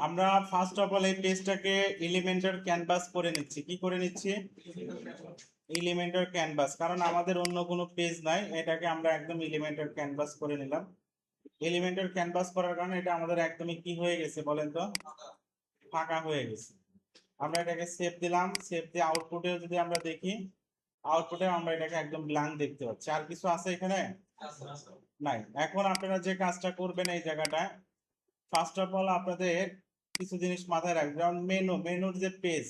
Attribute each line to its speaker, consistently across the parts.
Speaker 1: আমরা first of all এই পেজটাকে এলিমেন্টার ক্যানভাস করে নিচ্ছি। কি করে নিচ্ছি? এলিমেন্টার ক্যানভাস, কারণ আমাদের অন্য কোনো পেজ নাই, এটাকে আমরা একদম এলিমেন্টার ক্যানভাস করে নিলাম। এলিমেন্টার ক্যানভাস করার কারণে এটা আমাদের একদমই কি হয়ে গেছে বলেন তো? ফাঁকা হয়ে গেছে। আমরা এটাকে সেভ দিলাম, সেভ দিয়ে আউটপুটে যদি আমরা দেখি, আউটপুটে আমরা এটাকে একদম ব্ল্যাঙ্ক দেখতে পাচ্ছি। আর কিছু আছে এখানে? নাই। এখন আপনারা যে কাজটা করবেন এই জায়গাটায়, ফার্স্ট অফ অল আপনাদের কিছু জিনিস মাথায় রাখবেন। যেমন মেনুর যে পেজ,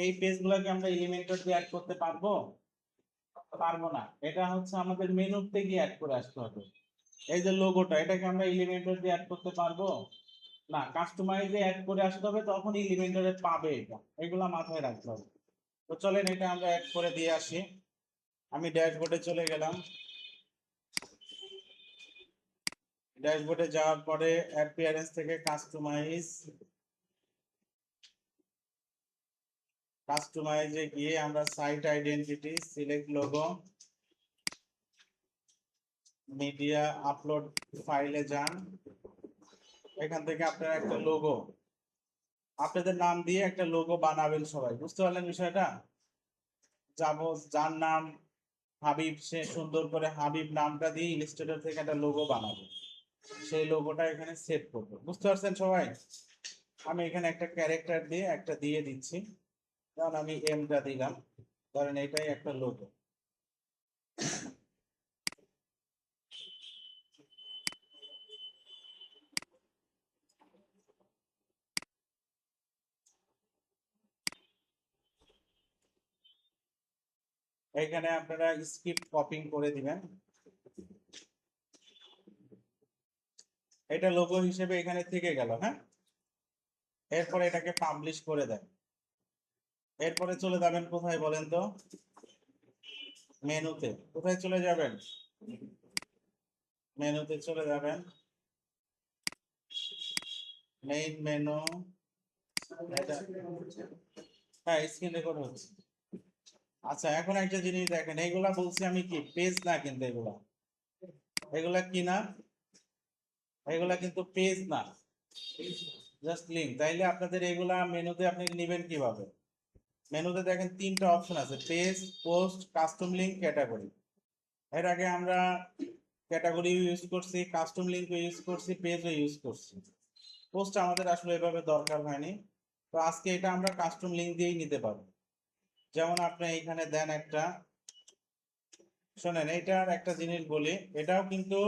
Speaker 1: এই পেজগুলোকে আমরা এলিমেন্টর দিয়ে অ্যাড করতে পারবো? পারবো না। এটা হচ্ছে আমাদের মেনুর থেকে অ্যাড করে আসতে হবে। এই যে লোগোটা, এটাকে আমরা এলিমেন্টর দিয়ে অ্যাড করতে পারবো না। কাস্টমাইজে অ্যাড করে আসতে হবে, তখন এলিমেন্টরে পাবে এটা। এগুলা মাথায় রাখতে হবে। তো চলেন এটা আমরা অ্যাড করে দিয়ে আসি। আমি ড্যাশবোর্ডে চলে গেলাম। ড্যাশবোর্ডে যাওয়ার পরে অ্যাপিয়ারেন্স থেকে কাস্টমাইজে গিয়ে আমরা site identity, select logo, media upload ফাইলে যান। এখান থেকে আপনারা একটা লোগো, আপনাদের নাম দিয়ে একটা লোগো বানাবেন। সবাই বুঝতে পারলেন বিষয়টা? যাবো, যার নাম হাবিব, সে সুন্দর করে হাবিব নামটা দিয়ে ইলাস্ট্রেটর থেকে একটা লোগো বানাবো। সেই লোগোটা এখানে সেভ করবো। বুঝতে পারছেন সবাই? আমি এখানে একটা ক্যারেক্টার দিয়ে একটা দিয়ে দিচ্ছি। কারণ আমি এমটা দিলাম, ধরেন এটাই একটা লোগো। এখানে আপনারা স্ক্রিপ্ট কপিং করে দিবেন। এটা লোগো হিসেবে এখানে থেকে গেল। হ্যাঁ, এরপরে এটাকে পাবলিশ করে দেন। এরপরে চলে যাবেন কোথায় বলেন তো? মেনুতে। কোথায় চলে যাবেন? মেনুতে চলে যাবেন, মেইন মেনু। হ্যাঁ, স্ক্রিন রেকর্ড হচ্ছে। আচ্ছা, এখন একটা জিনিস দেখেন, এইগুলা বলছি আমি কি পেজ না, কিন্তু এগুলা এগুলা কি না, এগুলা কিন্তু পেজ না, জাস্ট লিঙ্ক। তাইলে আপনাদের এগুলা মেনুতে আপনি নেবেন কিভাবে? মেনুতে দেখেন তিনটা অপশন আছে, page, post, custom link, category. এর আগে আমরা ক্যাটাগরি ইউজ করছি, কাস্টম লিঙ্ক ইউজ করছি, পেজও ইউজ করছি। পোস্ট আমাদের আসলে এভাবে দরকার হয়নি। তো আজকে এটা আমরা কাস্টম লিঙ্ক দিয়েই নিতে পারবো। যেমন আপনি এখানে দেন একটা, শোনেন এইটার একটা জিনিস বলি, এটাও কিন্তু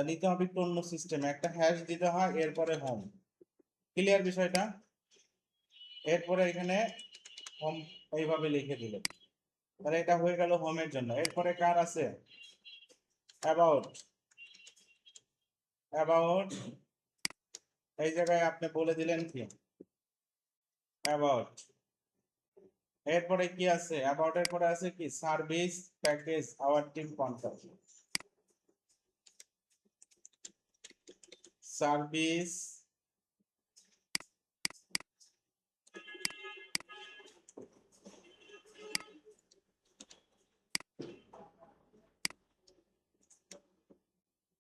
Speaker 1: নিতে হবে একটু অন্য সিস্টেমে। একটা হ্যাশ দিতে হয়, এরপরে হোম। ক্লিয়ার বিষয়টা? এরপরে এখানে হোম এইভাবে লিখে দিলেন, তাহলে এটা হয়ে গেল হোমের জন্য। এরপরে কার আছে? অ্যাবাউট। অ্যাবাউট এই জায়গায় আপনি বলে দিলেন কি অ্যাবাউট। এরপরে কি আছে? অ্যাবাউট এর পরে আছে কি service, package, our team, contact. Service,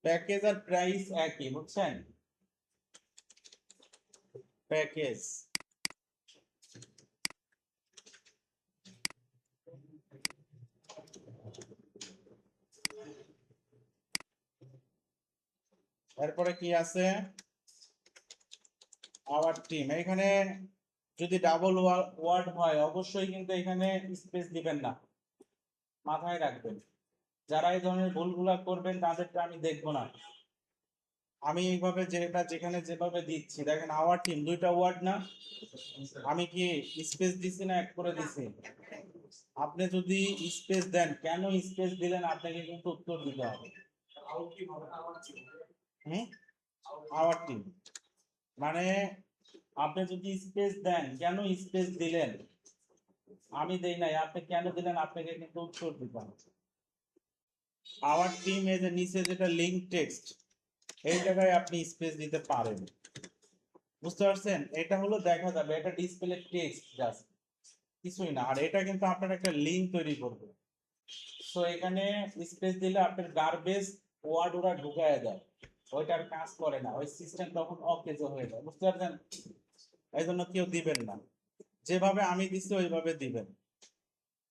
Speaker 1: package আর প্রাইস একই, বুঝছেন? প্যাকেজ। এরপরে কি আছে? Our team. এখানে যদি ডাবল ওয়ার্ড হয় অবশ্যই কিন্তু এখানে স্পেস দিবেন না, মাথায় রাখবেন। যারা এই ধরনের ভুলগুলা করবেন তাদেরটা আমি দেখবো না। আমি এইভাবে যেটা যেখানে যেভাবে দিচ্ছি দেখেন, আওয়ার টিম দুইটা ওয়ার্ড না, আমি কি স্পেস দিছি না এক করে দিছি? আপনি যদি স্পেস দেন, কেন স্পেস দিলেন আপনাকে কিন্তু উত্তর দিতে হবে। হুম, আওয়ার টিম মানে আপনি যদি স্পেস দেন, কেন স্পেস দিলেন? আমি দেই নাই, আপনি কেন দিলেন আপনাকে কিন্তু উত্তর দিতে হবে। আওয়ার টিম এর যে নিচে যেটা লিংক টেক্সট, এই জায়গায় আপনি স্পেস দিতে পারেন। বুঝতে পারছেন? এটা হলো দেখা যাবে, এটা ডিসপ্লে টেক্সট জাস্ট, কিছুই না। আর এটা কিন্তু আপনার একটা লিংক তৈরি করবে। সো এখানে স্পেস দিলে আপনার গার্বেজ ওয়ার্ড ওরা ঢুকায় দেয়। ওইটার কাজ করে না, ওই সিস্টেম তখন অকেজো হয়ে যায়, বুঝতে পারছেন? এই জন্য কেউ দিবেন না, যেভাবে আমি দিচ্ছি ওইভাবে দিবেন।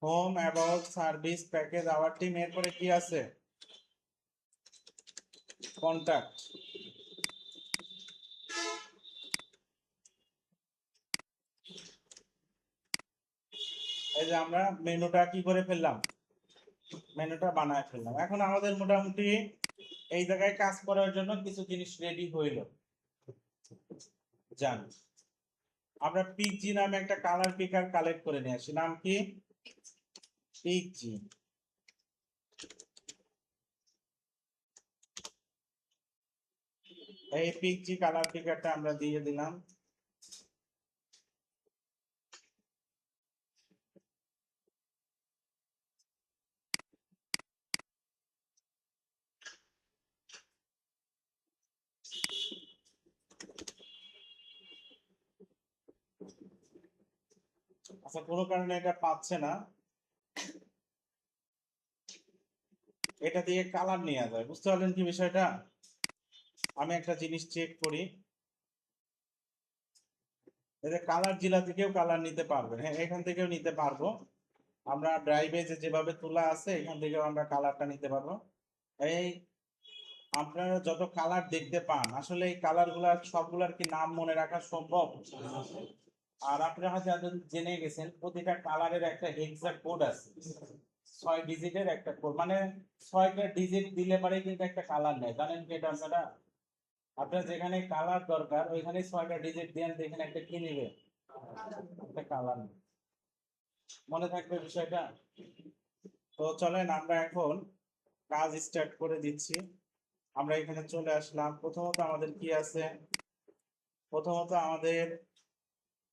Speaker 1: Home, about, service, package, our team, এরপরে কি আছে? কন্টাক্ট। এই যে আমরা মেনুটা কি করে ফেললাম, মেনুটা বানায় ফেললাম। এখন আমাদের মোটামুটি এই জায়গায় কাজ করার জন্য কিছু জিনিস রেডি হইল। জান, আমরা পিকজি নামে একটা কালার পিকার কালেক্ট করে নিয়ে আসি। নাম কি? পিকজি। এই পিকজি কালার পিকারটা আমরা দিয়ে দিলাম। আচ্ছা, কোনো কারণে এটা পাচ্ছে না, এটা দিয়ে কালার নেওয়া যায়, বুঝতে পারলেন কি বিষয়টা? আমি একটা জিনিস চেক করি, এই যে কালার জিলা থেকেও কালার নিতে পারবেন, হ্যাঁ এখান থেকেও নিতে পারবো। আমরা ড্রাইভে যেভাবে তোলা আছে এখান থেকেও আমরা কালারটা নিতে পারবো। এই আপনারা যত কালার দেখতে পান, আসলে এই কালার গুলার সবগুলার কি নাম মনে রাখা সম্ভব? আর আপনারা হয়তো জেনে গেছেন প্রতিটা কালারের একটা হেক্সা কোড আছে, 6 ডিজিটের একটা কোড, মানে 6টা ডিজিট দিলে পরে কিন্তু একটা কালার নেয়, জানেন কি এটা আপনারা? আপনার যেখানে কালার দরকার ওইখানে 6টা ডিজিট দেন, এখানে একটা কি নিবে, একটা কালার। মনে থাকবে বিষয়টা? তো চলেন আমরা এখন কাজ স্টার্ট করে দিচ্ছি। আমরা এখানে চলে আসলাম। প্রথমত আমাদের কি আছে, প্রথমত আমাদের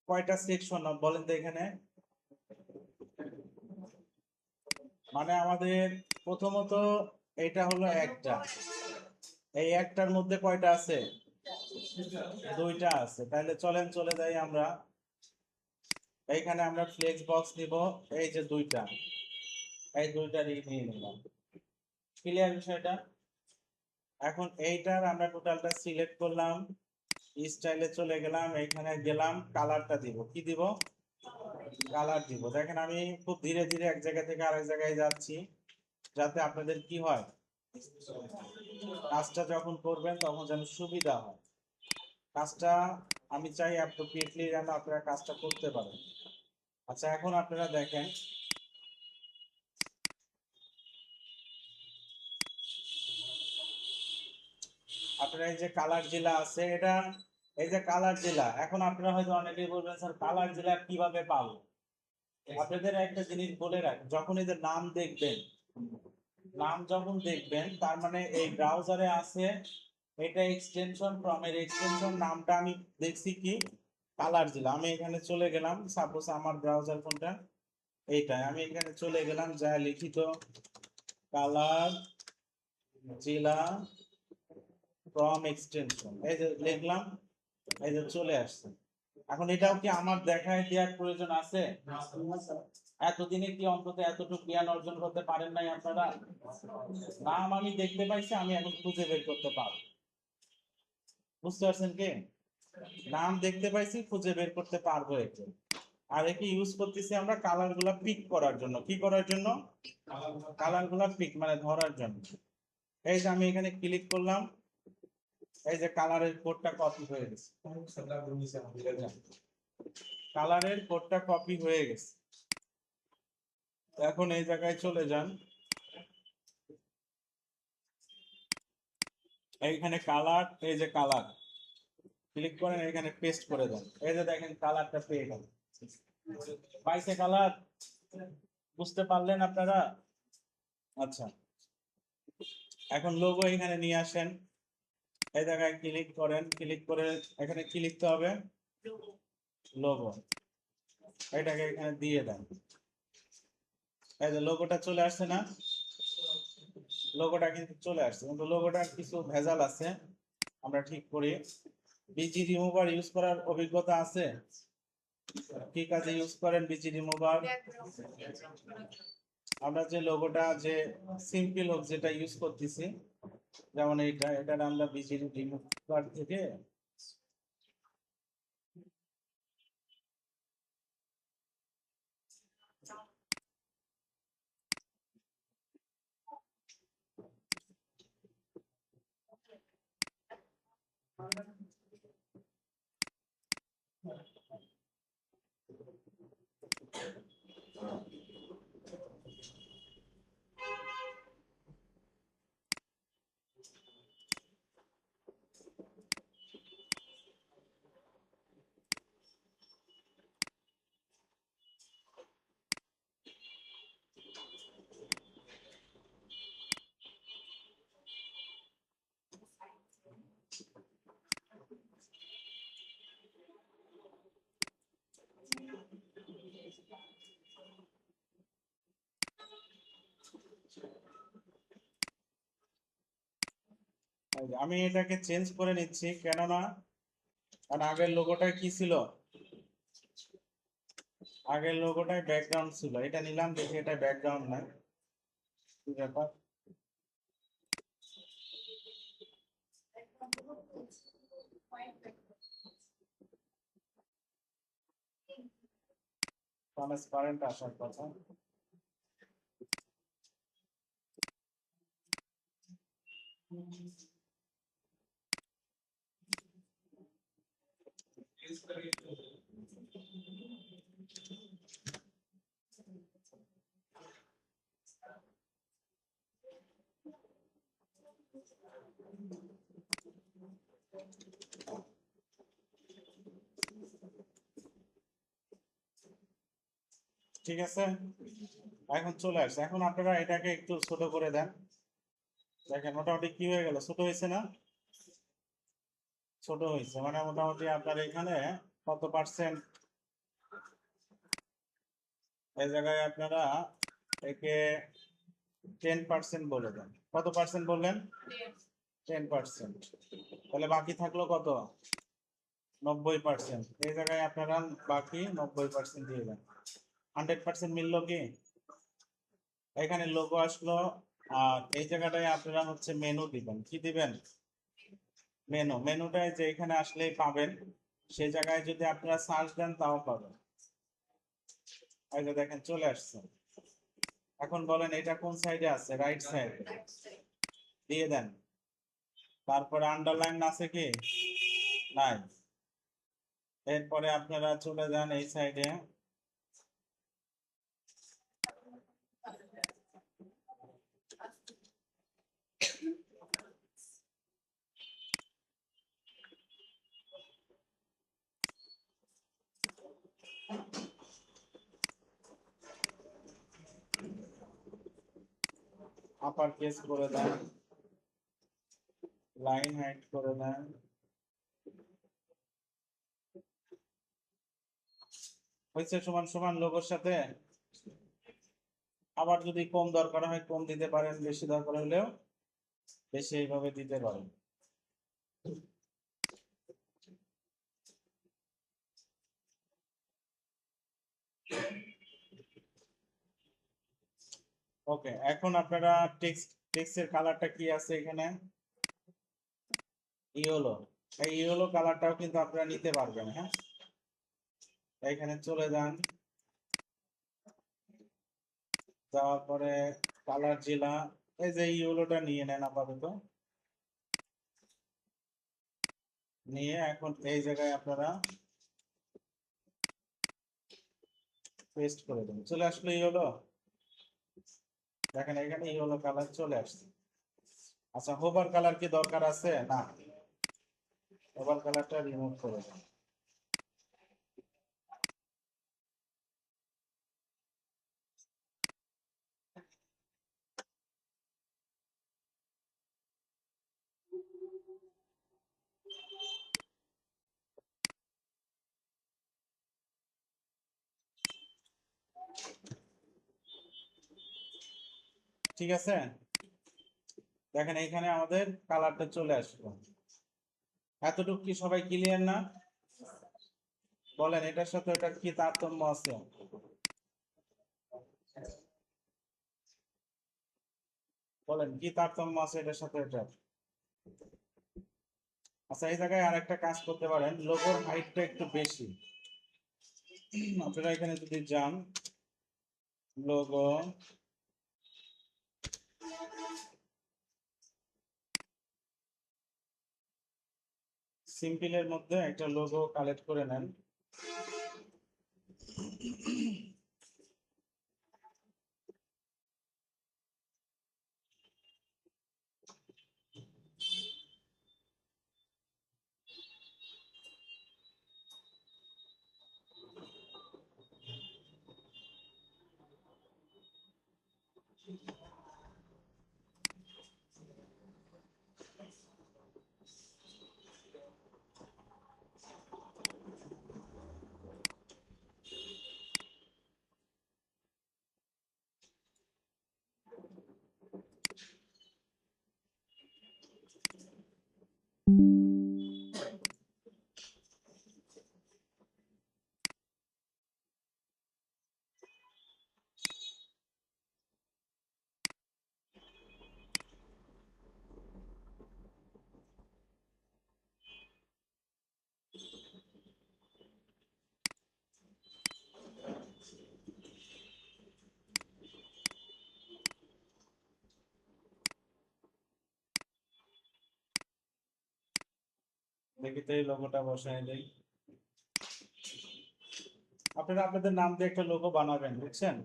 Speaker 1: কয়টা সেকশন বলেন তো এখানে? মানে আমাদের প্রথমত এটা হলো একটা, এই একটার মধ্যে কয়টা আছে? দুইটা আছে। তাহলে চলেন চলে যাই আমরা, এইখানে আমরা ফ্লেক্স বক্স নিব, এই যে দুইটা, এই দুইটা নিয়ে নিলাম। ক্লিয়ার বিষয়টা? এখন এইটার আমরা টোটালটা সিলেক্ট করলাম, স্টাইলে চলে গেলাম, এখানে গেলাম, কালারটা দিব, কি দিব? কালার দিব। দেখেন আমি খুব ধীরে ধীরে এক জায়গা থেকে আরেক জায়গায় যাচ্ছি, যাতে আপনাদের কি হয়, কাজটা যখন করবেন তখন যেন সুবিধা হয়। কাজটা আমি চাই অ্যাপ্রোপ্রিয়েটলি যেন আপনারা কাজটা করতে পারেন। আচ্ছা, এখন আপনারা দেখেন, আপনারা এই যে কালার জেলা আছে এটা, এই যে কালার জেলা, এখন আপনারা হয়তো অনেকেই বলবেন স্যার কালার জেলা কিভাবে পাবো? আপনাদের একটা জিনিস বলে রাখ, যখন এই যে নাম দেখবেন, নাম যখন দেখবেন তার মানে এই ব্রাউজারে আছে, এটা এক্সটেনশন ফ্রম এর এক্সটেনশন নামটা আমি দেখছি কি কালার জেলা। আমি এখানে চলে গেলাম, সাপোজ আমার ব্রাউজার কোনটা, এইটাই, আমি এখানে চলে গেলাম, যা লিখিত কালার জেলা ফ্রম এক্সটেনশন, এই যে লিখলাম, এই যে চলে আসছে। এখন এটাও কি আমার দেখায় দেওয়ার প্রয়োজন আছে? এতদিনে কি অন্তত এতটুকু জ্ঞান অর্জন করতে পারেন নাই আপনারা? নাম আমি দেখতে পাইছি, আমি এখন খুঁজে বের করতে পারবো, বুঝতে পারছেন কি? নাম দেখতে পাইছি, খুঁজে বের করতে পারবো একে। আর একে ইউজ করতেছি আমরা কালার গুলা পিক করার জন্য, কি করার জন্য? কালার গুলা পিক মানে ধরার জন্য। এই যে আমি এখানে ক্লিক করলাম, এই যে কালারের কোডটা কপি হয়ে গেছে, কালারের কোডটা কপি হয়ে গেছে। এখন এই জায়গায় চলে যান, এইখানে কালার, এই যে কালার ক্লিক করেন, এখানে পেস্ট করে দেন, এই যে দেখেন কালারটা পেয়ে গেল, পাইছে কালার? বুঝতে পারলেন আপনারা? আচ্ছা, এখন লোগো এখানে নিয়ে আসেন, এই জায়গায় ক্লিক করেন, ক্লিক করে এখানে কি লিখতে হবে? লোগো। এটাকে এখানে দিয়ে দেন, এই যে লোগোটা চলে আসছে না? লোগোটা কিন্তু চলে আসছে, কিন্তু লোগোটার কিছু ভেজাল আছে, আমরা ঠিক করি। বিজি রিমুভার ইউজ করার অভিজ্ঞতা আছে? কি কাজে ইউজ করেন বিজি রিমুভার? আমরা যে লোগোটা যে সিম্পল হোক যেটা ইউজ করতেছি, যেমন এটা আমরা বিজি রিমুভ কার্ড থেকে আমি এটাকে চেঞ্জ করে নিচ্ছি, কেননা কারণ আগের লোগোটা কি ছিল, আগের লোগোটাই ব্যাকগ্রাউন্ড ছিল, এটা নিলাম, দেখি এটা ব্যাকগ্রাউন্ড না, কি ব্যাপার। ট্রান্সপারেন্ট আসার কথা। ঠিক আছে, এখন চলে আসছে। এখন আপনারা এটাকে একটু ছোট করে দেন। দেখেন মোটামুটি কি হয়ে গেল, ছোট হয়েছে না? ছোট হয়েছে মানে মোটামুটি আপনার এখানে কত পার্সেন্ট, এই জায়গায় আপনারা একে 10% বলে দেন। কত পার্সেন্ট বললেন? 10%। তাহলে বাকি থাকলো কত? 90%। এই জায়গায় আপনারা বাকি 90% দিয়ে দেন। 100% মিললো কি? এখানে লোগো আসলো, আর এই জায়গাটায় আপনারা হচ্ছে মেনু দিবেন। কি দিবেন? মেনু। মেনুটায় যে এখানে আসলেই পাবেন, সেই জায়গায় যদি আপনারা সার্চ দেন তাও পাবেন। এই যে দেখেন চলে আসছে। এখন বলেন এটা কোন সাইডে আছে? রাইট সাইড, দিয়ে দেন। তারপরে আন্ডারলাইন আছে কি? নাই। এরপরে আপনারা চলে যান এই সাইডে, আপার কেস করে দেন, লাইন হাইট করে দেন। হয়েছে সমান সমান লোগোর সাথে। আবার যদি কম দরকার হয় কম দিতে পারেন, বেশি দরকার হলেও বেশি এইভাবে দিতে পারেন। ওকে, এখন আপনারা টেক্সটের কালারটা কি আছে এখানে? ইয়েলো। এই ইয়েলো কালারটাও কিন্তু আপনারা নিতে পারবেন। হ্যাঁ, এখানে চলে যান, যাওয়ার পরে কালার জেলা, এই যে ইয়েলোটা নিয়ে নেন আপাতত। নিয়ে এখন এই জায়গায় আপনারা পেস্ট করে দেন। চলে আসলো ইয়েলো। দেখেন এখানে ইয়েলো কালার চলে আসছে। আচ্ছা, হোভার কালার কি দরকার আছে? না, হোভার কালারটা রিমুভ করে দেন। ঠিক আছে, দেখেন এইখানে আমাদের কালারটা চলে আসলো। এতটুকু কি সবাই ক্লিয়ার না? বলেন এটার সাথে ওটার কি তারতম্য আছে? বলেন কি তারতম্য আছে এটার সাথে এটার? আচ্ছা, এই জায়গায় আর একটা কাজ করতে পারেন, লোগোর হাইটটা একটু বেশি। আপনারা এখানে যদি যান, লোগো, সিম্পলের মধ্যে একটা লোগো কালেক্ট করে নেন। দেখি তো এই লোগোটা বসায় দেই। আপনারা আপনাদের নাম দিয়ে একটা লোগো বানাবেন, বুঝছেন?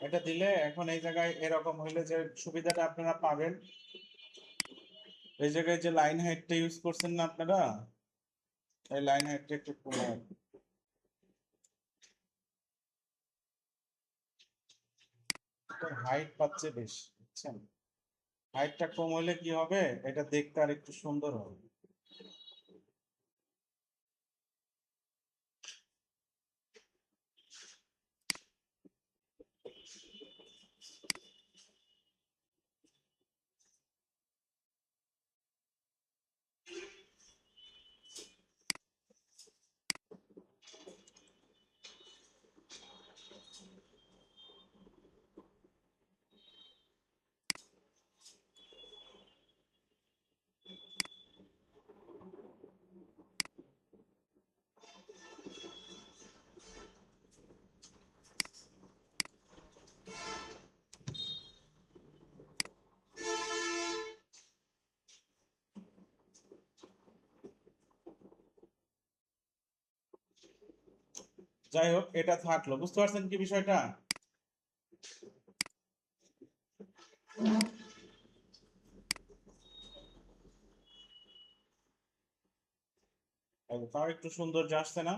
Speaker 1: এটা দিলে এখন এই জায়গায় এরকম হইলে যে সুবিধাটা আপনারা পাবেন, এই জায়গায় যে লাইন হাইটটা ইউজ করছেন না আপনারা, এই লাইন হাইটটা একটু কমায়। হাইট পাচ্ছে বেশি, বুঝছেন? হাইটটা কম হলে কি হবে, এটা দেখতে আর একটু সুন্দর হবে। যাই হোক, এটা থাকলো, বুঝতে পারছেন কি বিষয়টা? তাও একটু সুন্দর আসছে না?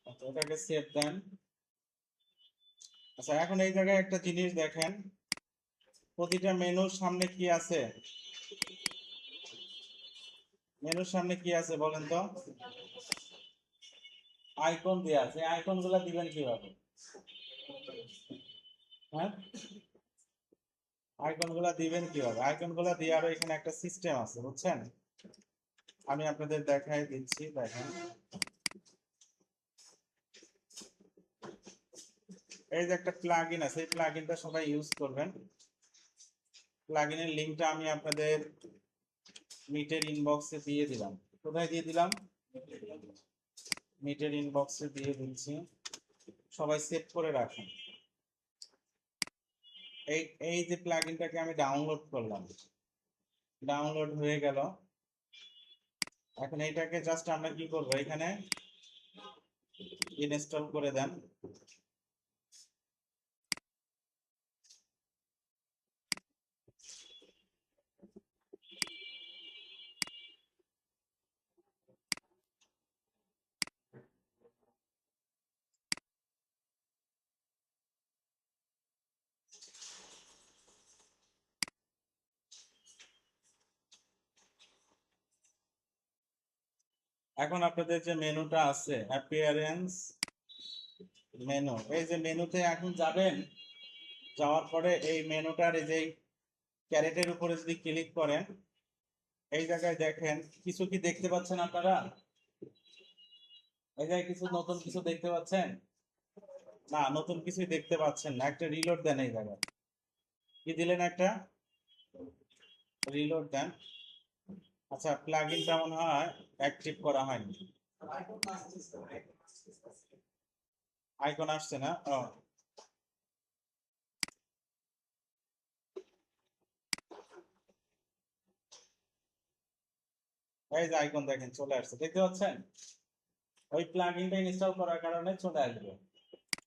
Speaker 1: আচ্ছা, এটাকে সেভ দেন। আচ্ছা, এখন এই জায়গায় একটা জিনিস দেখেন, প্রতিটা মেনুর সামনে কি আছে? মেনুর সামনে কি আছে বলেন তো? আইকন দেওয়া আছে, আইকন গুলা দিবেন কিভাবে? হ্যাঁ, আইকন গুলা দিবেন কিভাবে? আইকন গুলা দেওয়ারও এখানে একটা সিস্টেম আছে, বুঝছেন? আমি আপনাদের দেখাই দিচ্ছি, দেখেন। এই যে একটা প্লাগইন আছে, এই প্লাগইনটা সবাই ইউজ করবেন। প্লাগইনের লিংকটা আমি আপনাদের মিটের ইনবক্সে দিয়ে দিলাম। কোথায় দিয়ে দিলাম? মিটের ইনবক্সে দিয়ে দিচ্ছি, সবাই সেভ করে রাখেন। এই এই যে প্লাগইনটাকে আমি ডাউনলোড করলাম, ডাউনলোড হয়ে গেল। এখন এইটাকে জাস্ট আমরা কি করব, এখানে ইনস্টল করে দেন। এখন আপনাদের যে মেনুটা আছে অ্যাপিয়ারেন্স মেনু, এই যে মেনুতে এখন যাবেন, যাওয়ার পরে এই মেনুটার এই যে ক্যারেটের উপরে যদি ক্লিক করেন, এই জায়গায় দেখেন কিছু কি দেখতে পাচ্ছেন আপনারা? এই জায়গায় কিছু নতুন কিছু দেখতে পাচ্ছেন? না, নতুন কিছুই দেখতে পাচ্ছেন না। একটা রিলোড দেন, এই জায়গায় কি দিলেন? একটা রিলোড দেন। আচ্ছা, প্লাগইনটা মনে হয় অ্যাক্টিভ করা হয়নি। আইকন আসছে না? ও, এই যে আইকন দেখেন চলে আসছে, দেখতে পাচ্ছেন? ওই প্লাগইনটা ইনস্টল করার কারণে চলে আসবে।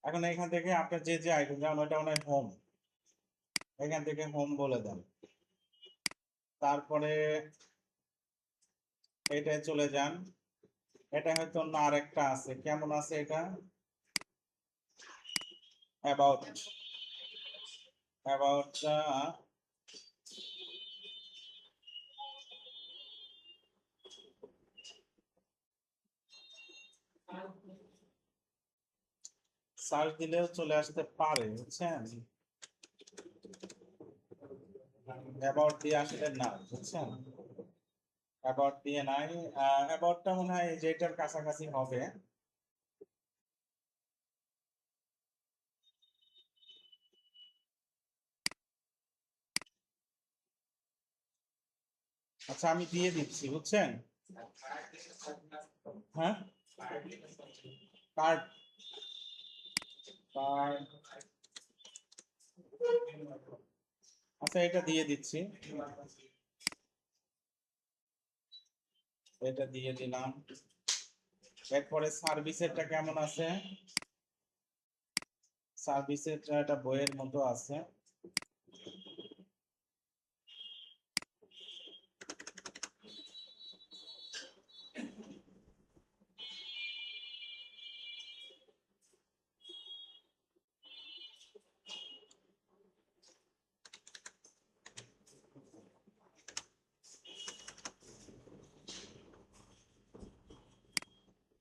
Speaker 1: এখন এখান থেকে আপনার যে যে আইকন, যেমন ওইটা মনে হয় হোম, এখান থেকে হোম বলে দেন। তারপরে এটায় চলে যান। এটা হয়তো অন্য আরেকটা আছে, কেমন আছে এটা? অ্যাবাউট। অ্যাবাউটটা সার্চ দিলেও চলে আসতে পারে, বুঝছেন? অ্যাবাউট দিয়ে আসলে না, বুঝছেন? অ্যাবাউট দিয়ে নাই। অ্যাবাউটটা মনে হয় যেটার কাছাকাছি হবে। আচ্ছা, আমি দিয়ে দিচ্ছি, বুঝছেন? হ্যাঁ, কার্ড। কার্ড। আচ্ছা, এটা দিয়ে দিচ্ছি। এটা দিয়ে দিলাম। এরপরে সার্ভিসেরটা কেমন আছে? সার্ভিসেরটা একটা বইয়ের মতো আছে।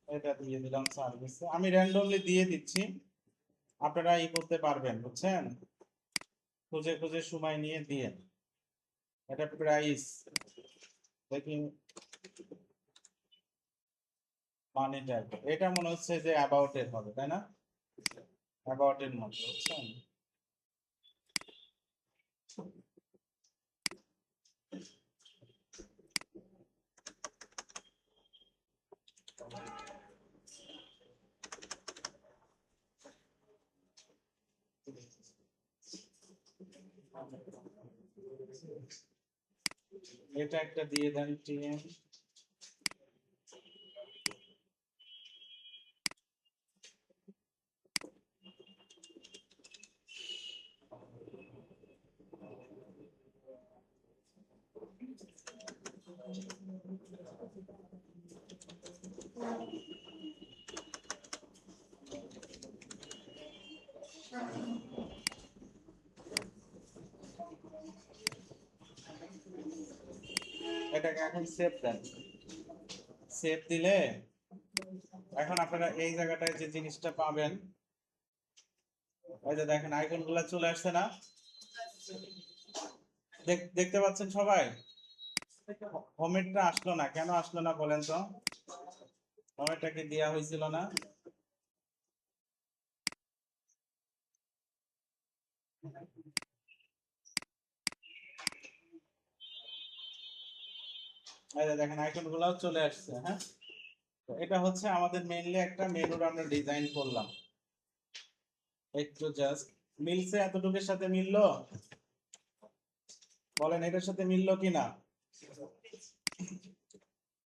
Speaker 1: এটা দিয়ে দিলাম সার্ভিসে। আমি র্যান্ডমলি দিয়ে দিচ্ছি, আপনারা ই করতে পারবেন, বুঝছেন? খুঁজে খুঁজে সময় নিয়ে দিয়ে। এটা প্রাইস দেখি, মানি ট্যাগ। এটা মনে হচ্ছে যে অ্যাবাউট এর হবে, তাই না? অ্যাবাউট এর মতো, বুঝছেন? এটা একটা দিয়ে দেন টিএম। এটাকে এখন সেভ দেন। সেভ দিলে এখন আপনারা এই জায়গাটায় যে জিনিসটা পাবেন, ওই যে দেখেন আইকন গুলা চলে আসছে না? দেখতে পাচ্ছেন সবাই? হোমেরটা আসলো না, কেন আসলো না বলেন তো? হোমেরটা কি দেওয়া হয়েছিল না? এই যে দেখেন আইকন গুলাও চলে আসছে। হ্যাঁ, তো এটা হচ্ছে আমাদের মেইনলি একটা মেনুর আমরা ডিজাইন করলাম। একটু জাস্ট মিলছে, এতটুকুর সাথে মিললো? বলেন এটার সাথে মিললো কিনা?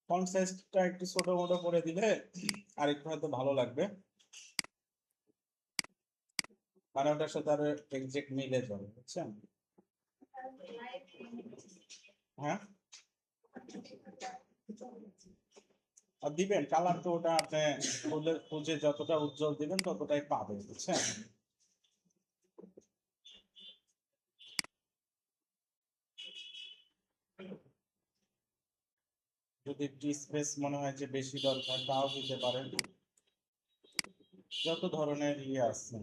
Speaker 1: ফন্ট সাইজটা একটু ছোট মোটো করে দিলে আর একটু হয়তো ভালো লাগবে, মানে ওটার সাথে আরো এক্সাক্ট মিলে যাবে, বুঝছেন? হ্যাঁ, আর দিবেন কালার তো ওটা আপনি খুলে খুঁজে যতটা উজ্জ্বল দিবেন ততটাই পাবেন, বুঝছেন? যদি একটু স্পেস মনে হয় যে বেশি দরকার তাও দিতে পারেন, যত ধরনের আছে।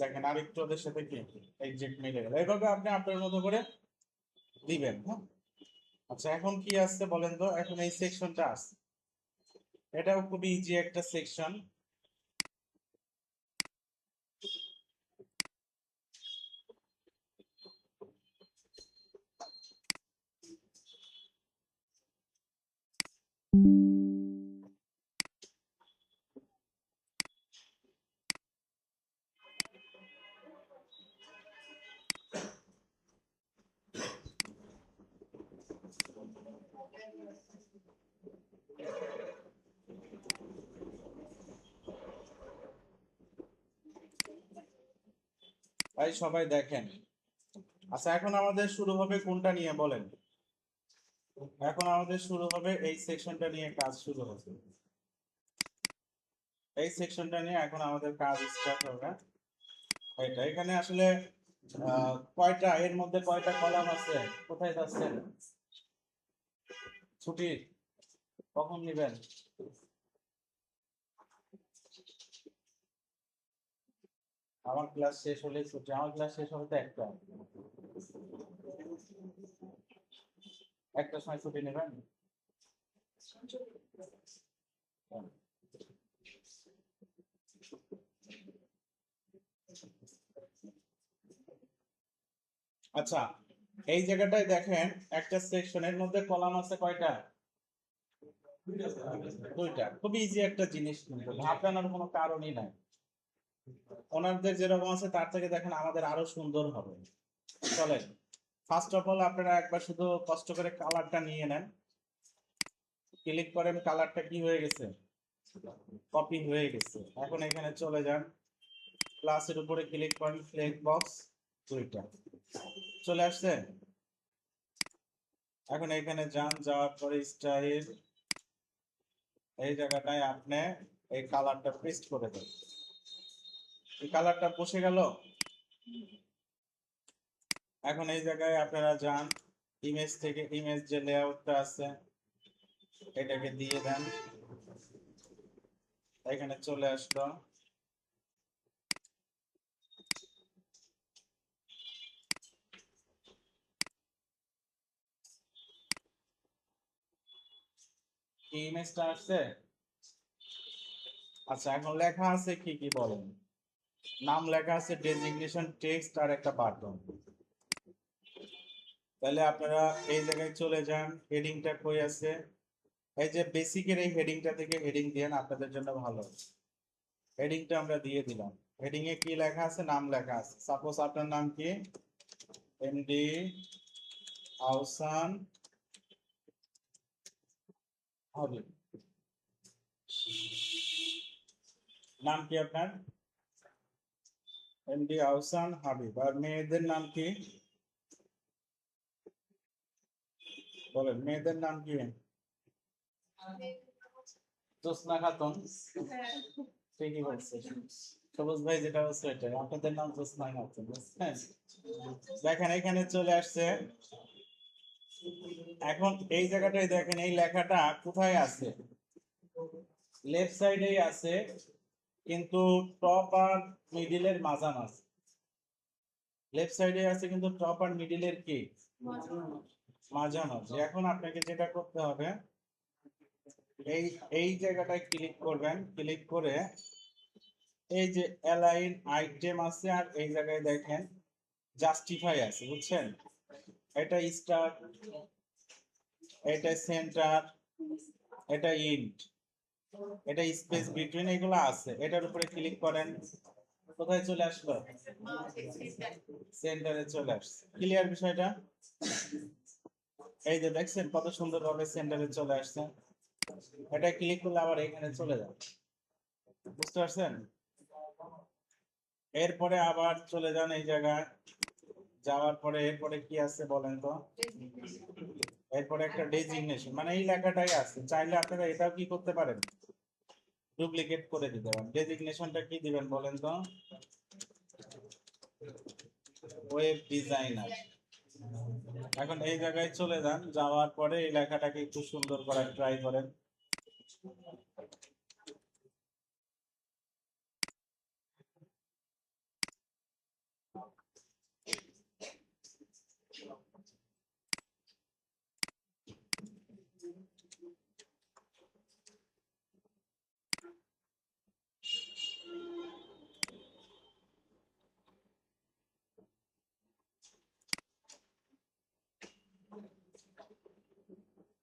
Speaker 1: দেখেন আরেকটু ওদের সাথে কি এক্সাক্ট মিলে গেল, এইভাবে আপনি আপনার মতো করে দিবেন। হ্যাঁ, আচ্ছা এখন কি আসছে বলেন তো, এখন এই সেকশনটা আছে, এটাও খুবই ইজি একটা সেকশন। ভাই সবাই দেখেন, আচ্ছা এখন আমাদের শুরু হবে কোনটা নিয়ে বলেন? এখন আমাদের শুরু হবে এই সেকশনটা নিয়ে, কাজ শুরু হবে এই সেকশনটা নিয়ে, এখন আমাদের কাজ স্টার্ট হবে। এটা এখানে আসলে কয়টা, এর মধ্যে কয়টা কলাম আছে, কোথায় যাচ্ছেন? ছুটি কখন নেবেন? আমার ক্লাস শেষ হলে ছুটি, আমার ক্লাস শেষ হবে তো একটা সময় ছুটি নেবেন। আচ্ছা এই জায়গাটায় দেখেন, একটা সেকশনের মধ্যে কলাম আছে কয়টা? দুইটা। খুবই ইজি একটা জিনিস, কিন্তু ভাবনার কোনো কারণই নাই। ওনাদের যেরকম আছে তার থেকে দেখেন আমাদের আরো সুন্দর হবে। চলেন ফার্স্ট অফ অল আপনারা একবার শুধু কষ্ট করে কালারটা নিয়ে নেন, ক্লিক করেন, কালারটা কি হয়ে গেছে, কপি হয়ে গেছে। এখন এখানে চলে যান, ক্লাসের উপরে ক্লিক করেন, ফ্লেক্স বক্স দুইটা চলে আসছে। এখন এখানে যান, যাওয়ার পরে স্টাইল, এই জায়গাটায় আপনি এই কালারটা পেস্ট করে দেন। এই কালারটা বসে গেল। এখন এই জায়গায় আপনারা যান, ইমেজ থেকে ইমেজ যে লেআউটটা আছে এটাকে দিয়ে দেন, এখানে চলে আসলো। কি ইমেজটা আসছে? আচ্ছা এখন লেখা আছে কি কি বলেন? নাম লেখা আছে, ডেজিগনেশন টেক্সট আর একটা বাটন। তাহলে আপনারা এই জায়গায় চলে যান, হেডিংটা কই আছে, এই যে বেসিকের এই হেডিংটা থেকে হেডিং দেন, আপনাদের জন্য ভালো। হেডিংটা আমরা দিয়ে দিলাম। হেডিং এ কি লেখা আছে? নাম লেখা আছে। সাপোজ আপনার নাম কি? এমডি আহসান হাবিব। নাম কি আপনার? এমডি আহসান হাবিব। আর মেয়েদের নাম কি বলেন? মেয়েদের নাম কি? জোসনা খাতুন। ঠিকই বলছে, সবুজ ভাই যেটা বলছে এটাই, আপনাদের নাম জোসনা খাতুন, বুঝছেন? দেখেন এখানে চলে আসছে। এখন এই জায়গাটায় দেখেন, এই লেখাটা কোথায় আছে? লেফট সাইডেই আছে, কিন্তু টপ আর মিডিলের মাঝামাঝি। লেফট সাইডে আছে কিন্তু টপ আর মিডিলের কি মাঝামাঝি। এখন আপনাকে যেটা করতে হবে, এই এই জায়গাটায় ক্লিক করবেন, ক্লিক করে এই যে অ্যালাইন আইটেম আছে, আর এই জায়গায় দেখেন জাস্টিফাই আছে, বুঝছেন? এটা স্টার্ট, এটা সেন্টার, এটা ইন্ট, এটা স্পেস বিটুইন, এগুলো আছে। এটার উপরে ক্লিক করেন, কোথায় চলে আসলো? সেন্টারে চলে আসছে। ক্লিয়ার বিষয়টা? এই যে দেখছেন কত সুন্দরভাবে সেন্টারে চলে আসছে। এটা ক্লিক করলে আবার এখানে চলে যাবে, বুঝতে পারছেন? এরপরে আবার চলে যান এই জায়গায়, যাওয়ার পরে এরপরে কি আছে বলেন তো? এরপরে একটা ডেজিগনেশন, মানে এই লেখাটাই আছে। চাইলে আপনারা এটাও কি করতে পারেন, ডুপ্লিকেট করে দিতে পারেন। ডেজিগনেশনটা কি দিবেন বলেন তো? Web designer. এখন এই জায়গায় চলে যান, যাওয়ার পরে এই লেখাটাকে একটু সুন্দর করার ট্রাই করেন।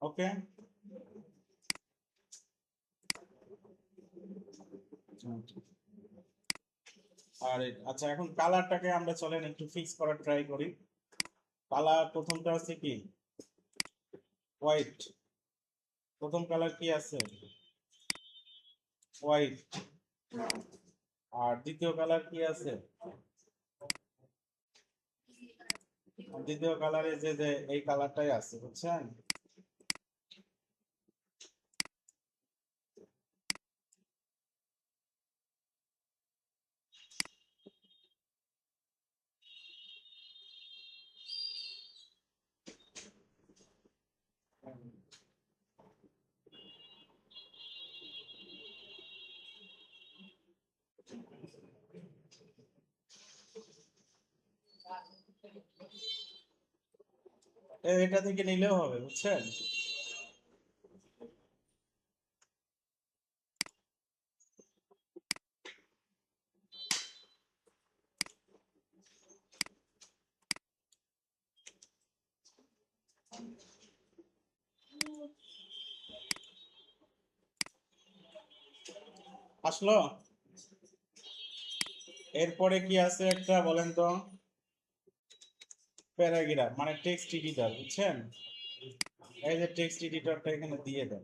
Speaker 1: ওকে, আর আচ্ছা, এখন কালারটাকে আমরা চলেন একটু ফিক্স করার ট্রাই করি। কালার প্রথমটা আছে কি? হোয়াইট। প্রথম কালার কি আছে? হোয়াইট। আর দ্বিতীয় কালার কি আছে? দ্বিতীয় কালারে যে যে এই কালারটাই আছে, বুঝছেন? এটা থেকে নিলেও হবে, বুঝছেন? আসলো? এরপরে কি আছে একটা বলেন তো? প্যারাগ্রাফ মানে টেক্সট এডিটর, বুঝছেন? এই যে টেক্সট এডিটরটা এখানে দিয়ে দেন।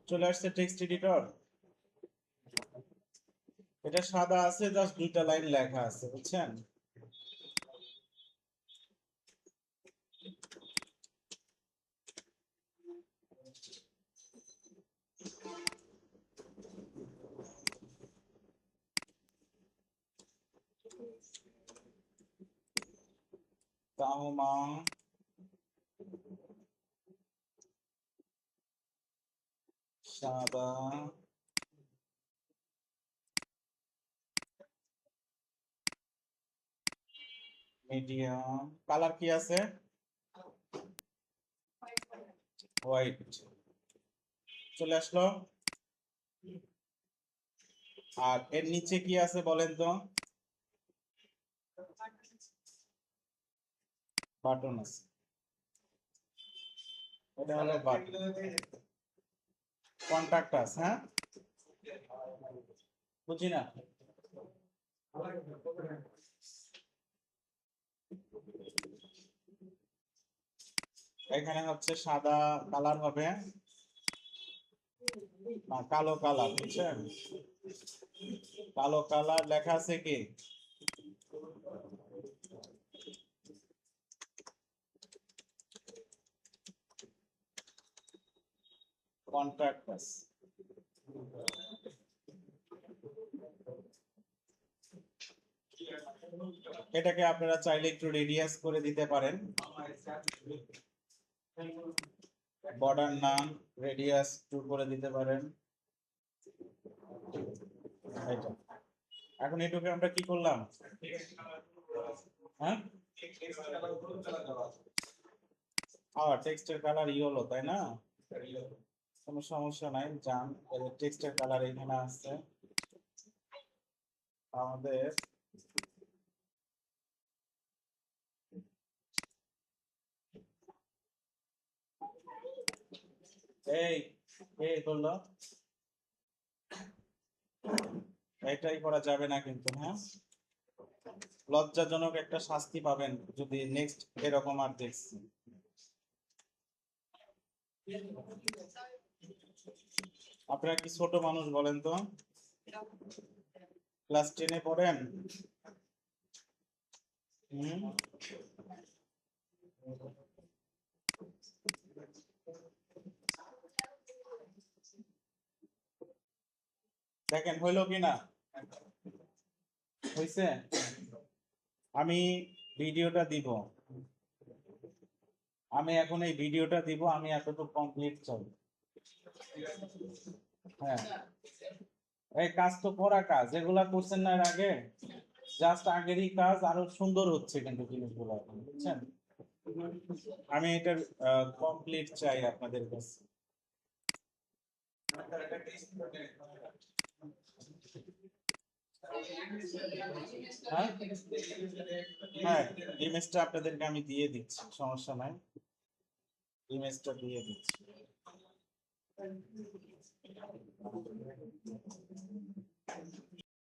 Speaker 1: চলে আসছে টেক্সট এডিটর। এটা সাদা আছে, জাস্ট দুইটা লাইন লেখা আছে, বুঝছেন? তাহমা সাদা মিডিয়াম। কালার কি আছে? হোয়াইট। চলে আসলো। আর এর নিচে কি আছে বলেন তো? বাটন আছে। এটা হলো বাটন। কন্টাক্ট আছে, হ্যাঁ? বুঝি না। এখানে হচ্ছে সাদা কালার হবে না কালো কালার, বুঝছেন? কালো কালার লেখা আছে কি? কন্ট্রাক্ট আছে। এটাকে আপনারা চাইলে একটু রেডিয়াস করে দিতে পারেন। বর্ডার নাম রেডিয়াস 2 করে দিতে পারেন। এটা এখন এটুকু আমরা কি করলাম? হ্যাঁ, টেক্সটের কালার ইয়েলো, তাই না? কোনো সমস্যা নাই, যান। টেক্সটের কালার এখানে আছে আমাদের। এই এই করলো, এটাই করা যাবে না কিন্তু, হ্যাঁ? লজ্জাজনক একটা শাস্তি পাবেন যদি নেক্সট এরকম আর দেখছি। আপনারা কি ছোট মানুষ বলেন তো? ক্লাস 10-এ পড়েন? হুম? দেখেন হইলো কিনা? হইছে? আমি ভিডিওটা দিব। আমি এখন এই ভিডিওটা দিব, আমি এতটুকু কমপ্লিট চাই। হ্যাঁ, এই কাজ তো করা কাজ, এগুলা করছেন না এর আগে? জাস্ট আগেরই কাজ, আরো সুন্দর হচ্ছে কিন্তু জিনিসগুলো এখন, বুঝছেন? আমি এটার কমপ্লিট চাই আপনাদের কাছে। হ্যাঁ, হ্যাঁ, ইমেজটা আপনাদেরকে আমি দিয়ে দিচ্ছি, সমস্যা নাই। ইমেজটা দিয়ে দিচ্ছি।